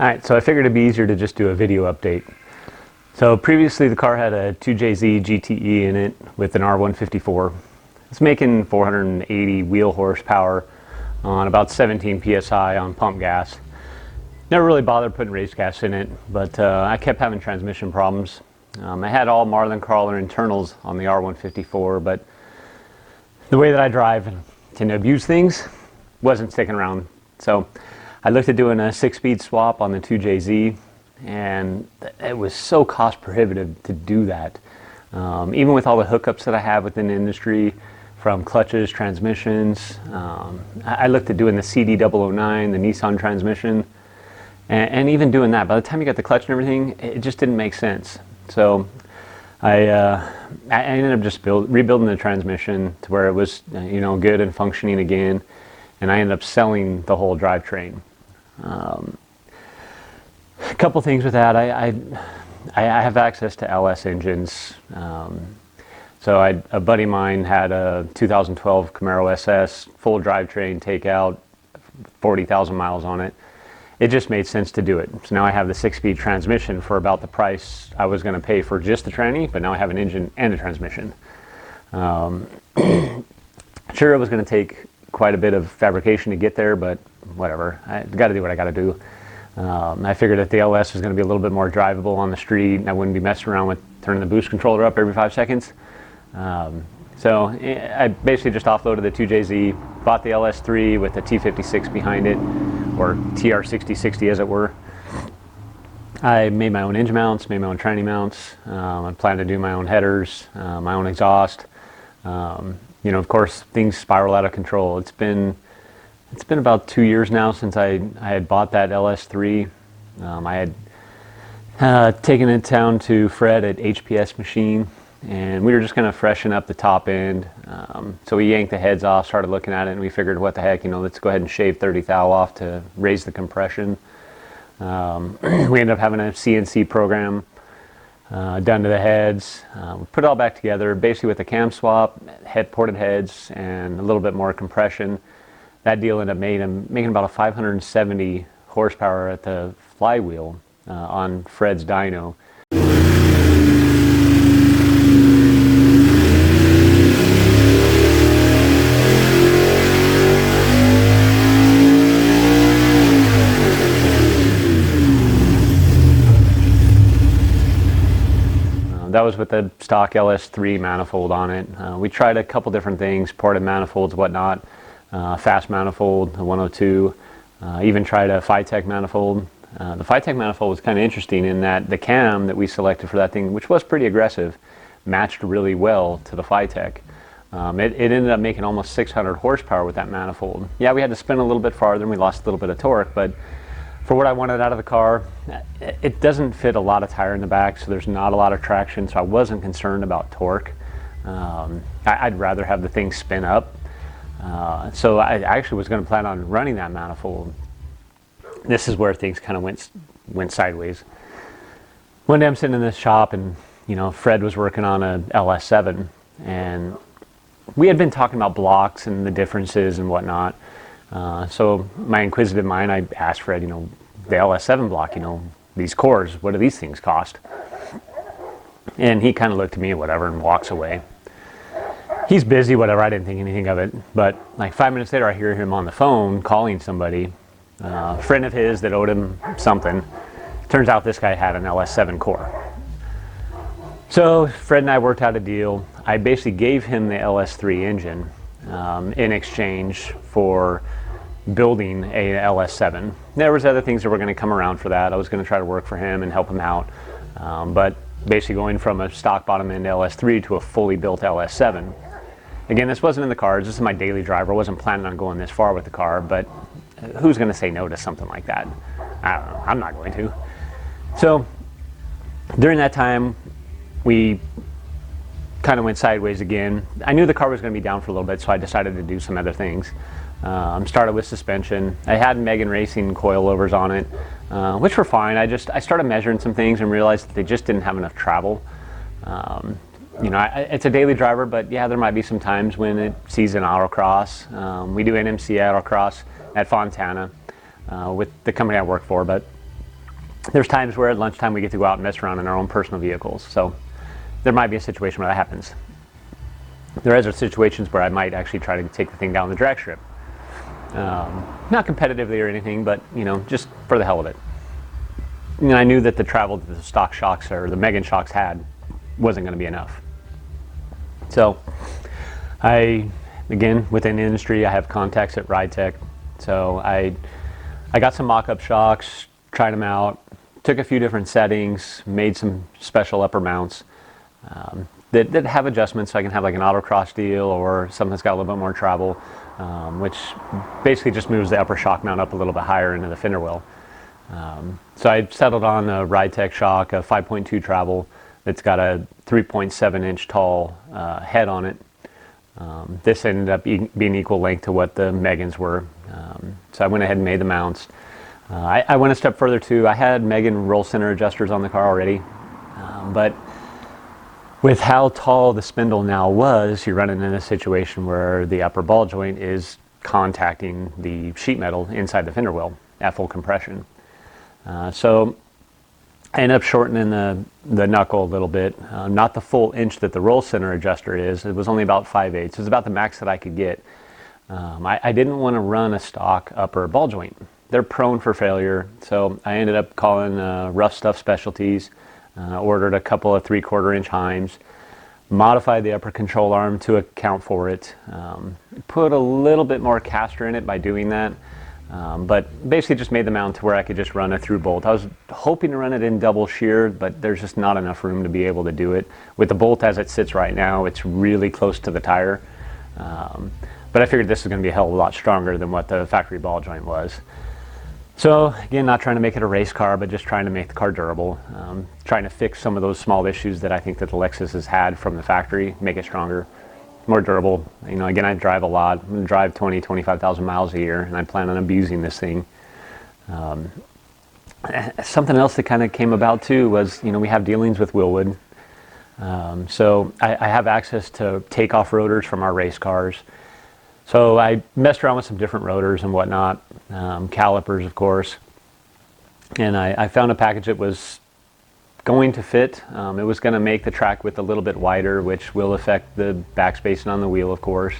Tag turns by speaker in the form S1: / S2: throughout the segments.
S1: Alright, so I figured it'd be easier to just do a video update. So previously the car had a 2JZGTE in it with an R154. It's making 480 wheel horsepower on about 17 psi on pump gas. Never really bothered putting race gas in it, but I kept having transmission problems. I had all Marlin crawler internals on the R154, but the way that I drive and tend to abuse things wasn't sticking around. So I looked at doing a 6-speed swap on the 2JZ, and it was so cost prohibitive to do that. Even with all the hookups that I have within the industry, from clutches, transmissions, I looked at doing the CD009, the Nissan transmission, and even doing that, by the time you got the clutch and everything, it just didn't make sense. So I ended up just rebuilding the transmission to where it was good and functioning again, and I ended up selling the whole drivetrain. A couple things with that, I have access to LS engines. So a buddy of mine had a 2012 Camaro SS, full drivetrain, takeout, 40,000 miles on it. It just made sense to do it. So now I have the 6-speed transmission for about the price I was going to pay for just the tranny, but now I have an engine and a transmission. Sure, it was going to take quite a bit of fabrication to get there, but whatever. I got to do what I got to do. I figured that the LS was going to be a little bit more drivable on the street, and I wouldn't be messing around with turning the boost controller up every 5 seconds. So I basically just offloaded the 2JZ, bought the LS3 with the T56 behind it, or TR6060 as it were. I made my own engine mounts, made my own tranny mounts. I plan to do my own headers, my own exhaust. Of course, things spiral out of control. It's been about 2 years now since I had bought that LS3. I had taken it down to Fred at HPS Machine, and we were just going to freshen up the top end. So we yanked the heads off, started looking at it, and we figured, what the heck, let's go ahead and shave 30 thou off to raise the compression. We ended up having a CNC program done to the heads. We put it all back together, basically with a cam swap, ported heads, and a little bit more compression. That deal ended up making about a 570 horsepower at the flywheel on Fred's dyno. That was with the stock LS3 manifold on it. We tried a couple different things, ported manifolds, whatnot, fast manifold, a 102, even tried a Phytech manifold. The Phytech manifold was kind of interesting in that the cam that we selected for that thing, which was pretty aggressive, matched really well to the Phytech. It ended up making almost 600 horsepower with that manifold. Yeah, we had to spin a little bit farther and we lost a little bit of torque, but for what I wanted out of the car, it doesn't fit a lot of tire in the back, so there's not a lot of traction, so I wasn't concerned about torque. I'd rather have the thing spin up. So I actually was going to plan on running that manifold. This is where things kind of went sideways. One day I'm sitting in this shop, and Fred was working on a LS7, and we had been talking about blocks and the differences and whatnot. So my inquisitive mind, I asked Fred, the LS7 block, these cores, what do these things cost? And he kind of looked at me, whatever, and walks away. He's busy, whatever, I didn't think anything of it. But like 5 minutes later, I hear him on the phone calling somebody, a friend of his that owed him something. Turns out this guy had an LS7 core. So Fred and I worked out a deal. I basically gave him the LS3 engine in exchange for building a LS7. There was other things that were going to come around for that. I was going to try to work for him and help him out, but basically going from a stock bottom end LS3 to a fully built LS7. Again, this wasn't in the cards. This is my daily driver. I wasn't planning on going this far with the car, but who's going to say no to something like that? I don't know. I'm not going to. So during that time, we kind of went sideways again. I knew the car was going to be down for a little bit, so I decided to do some other things. Started with suspension. I had Megan Racing coilovers on it, which were fine. I started measuring some things and realized that they just didn't have enough travel. It's a daily driver, but yeah, there might be some times when it sees an autocross. We do NMC autocross at Fontana with the company I work for, but there's times where at lunchtime we get to go out and mess around in our own personal vehicles. So there might be a situation where that happens. There are other situations where I might actually try to take the thing down the drag strip. Not competitively or anything, but just for the hell of it. I knew that the travel that the stock shocks or the Megan shocks had wasn't going to be enough. So again, within the industry, I have contacts at Ride-Tech. So I got some mock-up shocks, tried them out, took a few different settings, made some special upper mounts that have adjustments, so I can have like an autocross deal or something that's got a little bit more travel, which basically just moves the upper shock mount up a little bit higher into the fender well. So I settled on a Ride-Tech shock, a 5.2 travel that's got a 3.7 inch tall head on it. This ended up being equal length to what the Megans were. So I went ahead and made the mounts. I went a step further too. I had Megan roll center adjusters on the car already, but with how tall the spindle now was, you're running in a situation where the upper ball joint is contacting the sheet metal inside the fender well at full compression. So I ended up shortening the knuckle a little bit, not the full inch that the roll center adjuster is. It was only about 5/8. It was about the max that I could get. I didn't want to run a stock upper ball joint. They're prone for failure, so I ended up calling Rough Stuff Specialties, ordered a couple of 3/4 inch Heims, modified the upper control arm to account for it, put a little bit more caster in it by doing that. But basically just made the mount to where I could just run a through bolt. I was hoping to run it in double sheared, but there's just not enough room to be able to do it. With the bolt as it sits right now, it's really close to the tire. But I figured this was going to be a hell of a lot stronger than what the factory ball joint was. So again, not trying to make it a race car, but just trying to make the car durable. Trying to fix some of those small issues that I think that the Lexus has had from the factory, make it stronger, more durable. Again, I drive a lot. I'm going to drive 25,000 miles a year, and I plan on abusing this thing. Something else that kind of came about too was, we have dealings with Willwood. So I have access to takeoff rotors from our race cars. So I messed around with some different rotors and whatnot, calipers, of course. And I found a package that was going to fit. It was going to make the track width a little bit wider, which will affect the backspacing on the wheel, of course.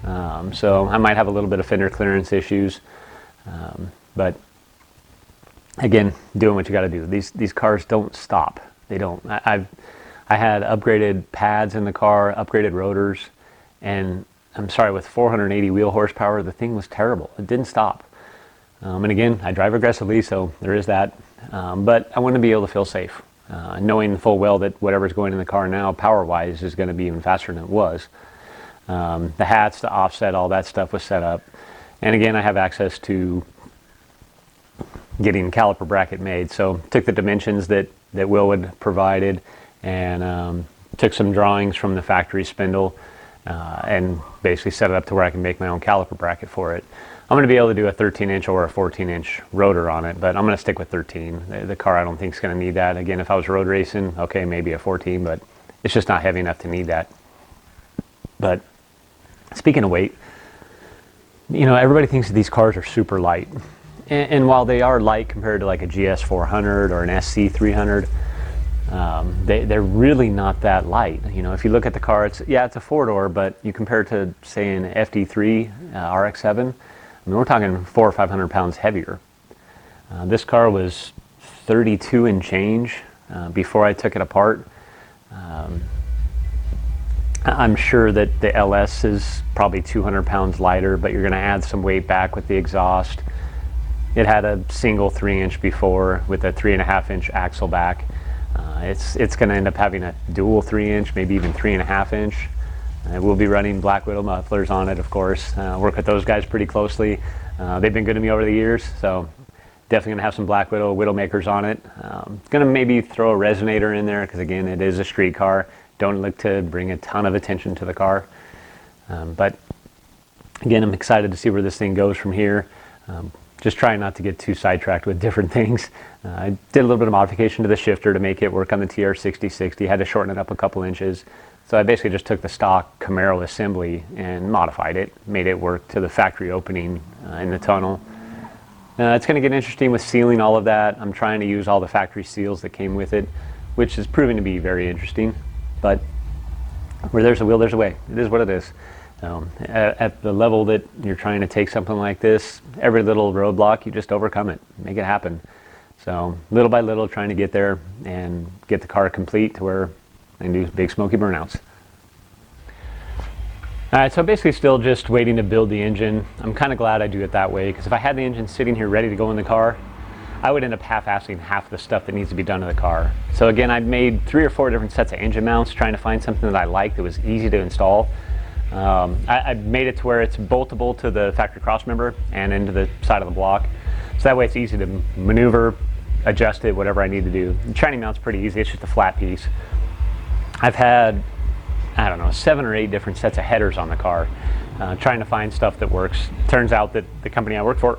S1: So I might have a little bit of fender clearance issues. But again, doing what you got to do. These cars don't stop. They don't. I had upgraded pads in the car, upgraded rotors, and I'm sorry, with 480 wheel horsepower, the thing was terrible. It didn't stop. And again, I drive aggressively, so there is that. But I want to be able to feel safe, knowing full well that whatever's going in the car now, power-wise, is going to be even faster than it was. The hats, the offset, all that stuff was set up. And again, I have access to getting a caliper bracket made. So took the dimensions that Willwood provided and took some drawings from the factory spindle and basically set it up to where I can make my own caliper bracket for it. I'm going to be able to do a 13-inch or a 14-inch rotor on it, but I'm going to stick with 13. The car I don't think is going to need that. Again, if I was road racing, okay, maybe a 14, but it's just not heavy enough to need that. But speaking of weight, everybody thinks that these cars are super light. And while they are light compared to like a GS400 or an SC300, they're really not that light. If you look at the car, it's a four-door, but you compare it to, say, an FD3 RX-7, we're talking 400 or 500 pounds heavier. This car was 32 and change before I took it apart. I'm sure that the LS is probably 200 pounds lighter, but you're going to add some weight back with the exhaust. It had a single 3-inch before with a 3.5-inch axle back. It's going to end up having a dual 3-inch, maybe even 3.5-inch. We'll be running Black Widow mufflers on it, of course. Work with those guys pretty closely. They've been good to me over the years, so definitely going to have some Black Widow makers on it. Going to maybe throw a resonator in there because, again, it is a street car. Don't look to bring a ton of attention to the car. But again, I'm excited to see where this thing goes from here. Just trying not to get too sidetracked with different things. I did a little bit of modification to the shifter to make it work on the TR6060. Had to shorten it up a couple inches. So I basically just took the stock Camaro assembly and modified it, made it work to the factory opening in the tunnel. It's going to get interesting with sealing all of that. I'm trying to use all the factory seals that came with it, which is proving to be very interesting. But where there's a will, there's a way. It is what it is. At the level that you're trying to take something like this, every little roadblock, you just overcome it, make it happen. So little by little, trying to get there and get the car complete to where I can do big smoky burnouts. All right, so basically still just waiting to build the engine. I'm kind of glad I do it that way, because if I had the engine sitting here ready to go in the car, I would end up half-assing half the stuff that needs to be done to the car. So again, I made 3 or 4 different sets of engine mounts, trying to find something that I liked that was easy to install. I made it to where it's boltable to the factory crossmember and into the side of the block. So that way it's easy to maneuver, adjust it, whatever I need to do. The tranny mount's pretty easy, it's just a flat piece. I've had, I don't know, 7 or 8 different sets of headers on the car, trying to find stuff that works. Turns out that the company I work for,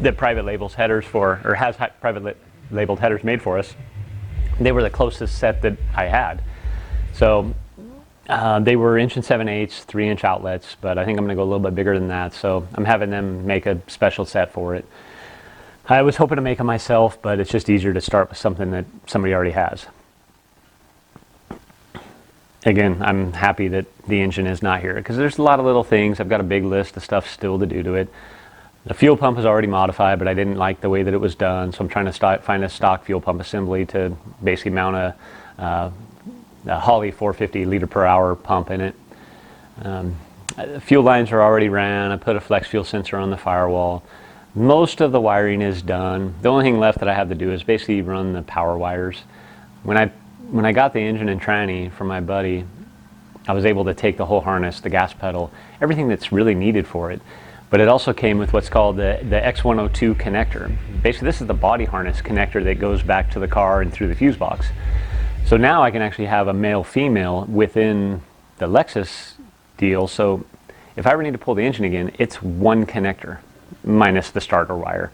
S1: that private labels headers for, or has private labeled headers made for us, they were the closest set that I had. So they were 1 7/8" 3-inch outlets, but I think I'm going to go a little bit bigger than that. So I'm having them make a special set for it. I was hoping to make them myself, but it's just easier to start with something that somebody already has. Again, I'm happy that the engine is not here, because there's a lot of little things. I've got a big list of stuff still to do to it. The fuel pump is already modified, but I didn't like the way that it was done, so I'm trying to find a stock fuel pump assembly to basically mount a Holley 450 liter per hour pump in it. The fuel lines are already ran. I put a flex fuel sensor on the firewall. Most of the wiring is done. The only thing left that I have to do is basically run the power wires. When I got the engine and tranny from my buddy, I was able to take the whole harness, the gas pedal, everything that's really needed for it. But it also came with what's called the X102 connector. Basically, this is the body harness connector that goes back to the car and through the fuse box. So now I can actually have a male-female within the Lexus deal. So if I ever need to pull the engine again, it's one connector, minus the starter wire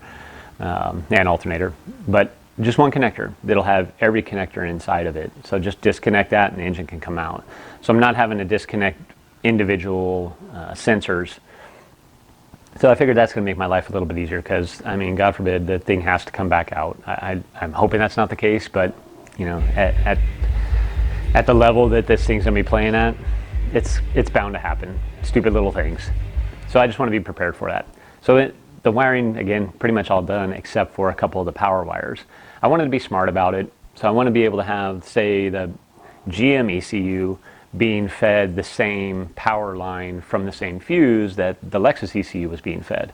S1: and alternator. But just one connector that'll have every connector inside of it. So just disconnect that and the engine can come out. So I'm not having to disconnect individual sensors. So I figured that's going to make my life a little bit easier, because, I mean, God forbid the thing has to come back out. I'm hoping that's not the case, but, you know, at the level that this thing's going to be playing at, it's bound to happen. Stupid little things. So I just want to be prepared for that. So the wiring, again, pretty much all done except for a couple of the power wires. I wanted to be smart about it, so I want to be able to have, say, the GM ECU being fed the same power line from the same fuse that the Lexus ECU was being fed.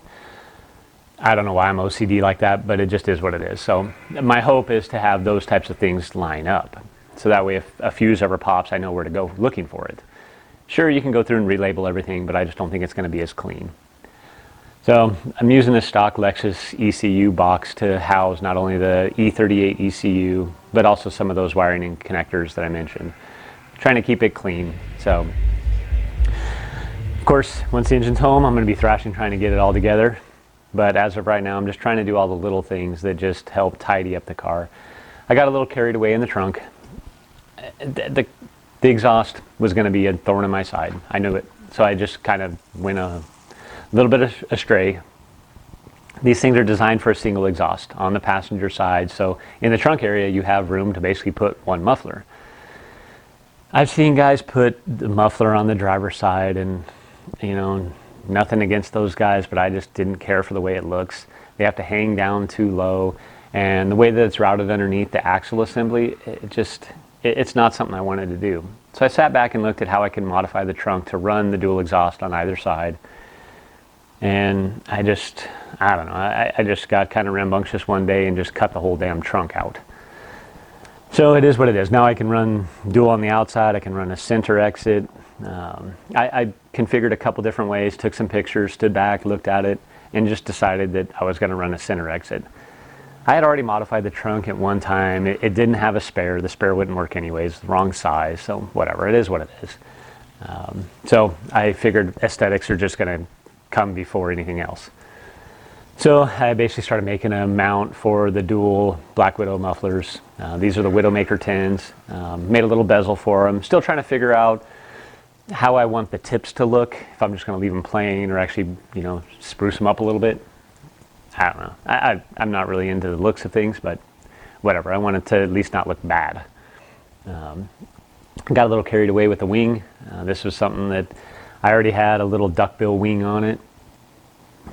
S1: I don't know why I'm OCD like that, but it just is what it is. So my hope is to have those types of things line up. So that way if a fuse ever pops, I know where to go looking for it. Sure, you can go through and relabel everything, but I just don't think it's going to be as clean. So I'm using the stock Lexus ECU box to house not only the E38 ECU, but also some of those wiring and connectors that I mentioned. Trying to keep it clean. So of course, once the engine's home, I'm going to be thrashing trying to get it all together. But as of right now, I'm just trying to do all the little things that just help tidy up the car. I got a little carried away in the trunk. The exhaust was going to be a thorn in my side. I knew it. So I just kind of went a little bit astray. These things are designed for a single exhaust on the passenger side. So in the trunk area, you have room to basically put one muffler. I've seen guys put the muffler on the driver's side, and, you know, nothing against those guys, but I just didn't care for the way it looks. They have to hang down too low, and the way that it's routed underneath the axle assembly, it's not something I wanted to do. So I sat back and looked at how I can modify the trunk to run the dual exhaust on either side. And I don't know, I just got kind of rambunctious one day and just cut the whole damn trunk out. So it is what it is. Now I can run dual on the outside. I can run a center exit. I configured a couple different ways, took some pictures, stood back, looked at it, and just decided that I was going to run a center exit. I had already modified the trunk at one time. It didn't have a spare. The spare wouldn't work anyways, the wrong size, so whatever. It is what it is. So I figured aesthetics are just going to come before anything else. So I basically started making a mount for the dual Black Widow mufflers. These are the Widowmaker 10s. Made a little bezel for them. Still trying to figure out how I want the tips to look, if I'm just going to leave them plain or actually, you know, spruce them up a little bit. I don't know. I'm not really into the looks of things, but whatever. I want it to at least not look bad. Got a little carried away with the wing. This was something that I already had a little duckbill wing on it,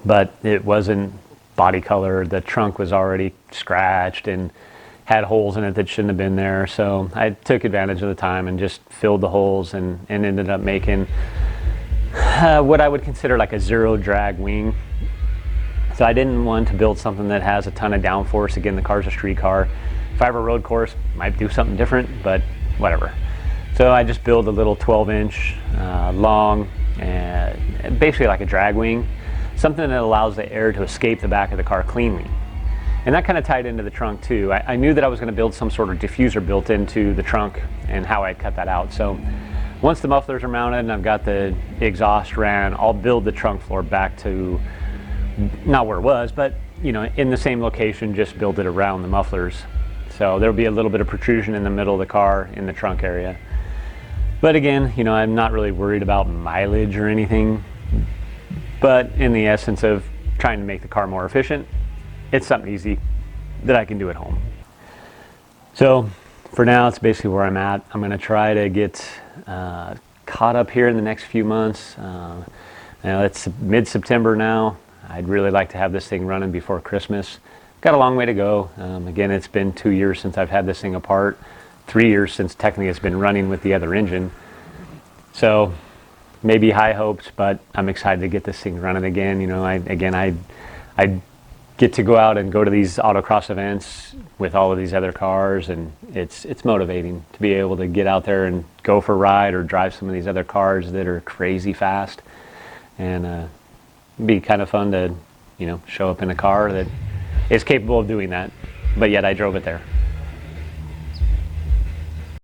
S1: but it wasn't body color. The trunk was already scratched and had holes in it that shouldn't have been there. So I took advantage of the time and just filled the holes and ended up making what I would consider like a zero drag wing. So I didn't want to build something that has a ton of downforce. Again, the car's a street car. If I have a road course, might do something different, but whatever. So I just built a little 12-inch long, basically like a drag wing, something that allows the air to escape the back of the car cleanly. And that kind of tied into the trunk too. I knew that I was going to build some sort of diffuser built into the trunk and how I'd cut that out. So once the mufflers are mounted and I've got the exhaust ran, I'll build the trunk floor back to not where it was, but you know, in the same location, just build it around the mufflers. So there'll be a little bit of protrusion in the middle of the car in the trunk area. But again, you know, I'm not really worried about mileage or anything, but in the essence of trying to make the car more efficient, it's something easy that I can do at home. So for now, it's basically where I'm at. I'm gonna try to get caught up here in the next few months. You know, it's mid-September now. I'd really like to have this thing running before Christmas. Got a long way to go. Again, it's been 2 years since I've had this thing apart, 3 years since technically it's been running with the other engine. So maybe high hopes, but I'm excited to get this thing running again. You know, I get to go out and go to these autocross events with all of these other cars, and it's motivating to be able to get out there and go for a ride or drive some of these other cars that are crazy fast. And it'd be kind of fun to, you know, show up in a car that is capable of doing that, but yet I drove it there.